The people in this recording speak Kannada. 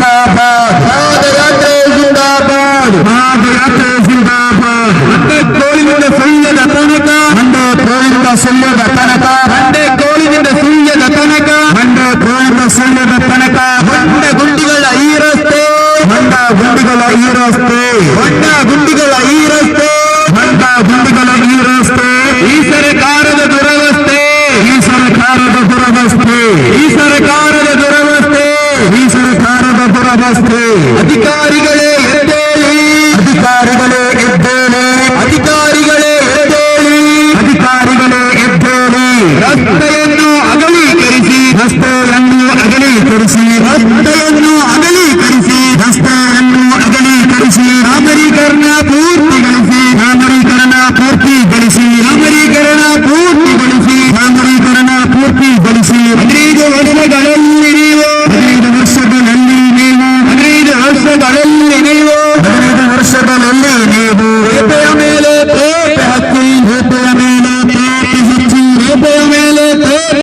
ಜಿಂದಾಬಾದ್, ಪಾದಯಾತ್ರೆ ಜಿಂದಾಬಾದ್, ಪಾದಯಾತ್ರೆ ಜಿಂದಾಬಾದ್. ಮಂಡೆ ಕೋಳಿನಿಂದ ಸುಳ್ಯದ ತನಕ, ಮಂಡೆ ಕೋಳಿನಿಂದ ಸುಳ್ಯದ ತನಕ, ಮಂಡೆ ಕೋಳಿನಿಂದ ಸುಳ್ಯದ ತನಕ, ಮಂಡೆ ಕೋಳಿನಿಂದ ಸುಳ್ಯದ ತನಕ. ಹೊಂಡ ಗುಂಡಿಗಳ ಈ ರಸ್ತೆ, ಹೊಂಡ ಗುಂಡಿಗಳ ಈ ರಸ್ತೆ, ಹೊಂಡ ಗುಂಡಿಗಳ ಈ ರಸ್ತೆ, ಹೊಂಡ ಗುಂಡಿಗಳ ಈ ರಸ್ತೆ. ಈ ಸರ್ಕಾರದ ದುರವಸ್ಥೆ, ಈ ಸರ್ಕಾರದ ದುರವಸ್ಥೆ, ಈ ಸರ್ಕಾರದ ದುರವಸ್ಥೆ, ಈ ಸರ್ಕಾರದ ದುರವಸ್ಥೆ. ಅಧಿಕಾರಿಗಳೇ ಎದ್ದೇಳಿ, ಅಧಿಕಾರಿಗಳೇ ಎದ್ದೇಳಿ, ಅಧಿಕಾರಿಗಳೇ ಎದ್ದೇಳಿ, ಅಧಿಕಾರಿಗಳೇ ಎದ್ದೇಳಿ. ರಸ್ತೆಯನ್ನು ಅಗಲೀಕರಿಸಿ, ರಸ್ತೆಯನ್ನು ಅಗಲೀಕರಿಸಿ, ರಸ್ತೆಯನ್ನು ಅಗಲೀಕರಿಸಿ, ರಸ್ತೆಯನ್ನು ಅಗಲೀಕರಿಸಿ. ನಾಗರೀಕರಣ ಪೂರ್ತಿಗೊಳಿಸಿ, ನಾಗರೀಕರಣ ಪೂರ್ತಿಗೊಳಿಸಿ, ನಾಗರೀಕರಣ ಪೂರ್ತಿಗೊಳಿಸಿ, ನಾಗರೀಕರಣ ಪೂರ್ತಿಗೊಳಿಸಿ. 15 ವರ್ಷಗಳಲ್ಲಿ ನೀವು, 15 ವರ್ಷಗಳಲ್ಲಿ ನೀವು, 15 ವರ್ಷಗಳಲ್ಲಿ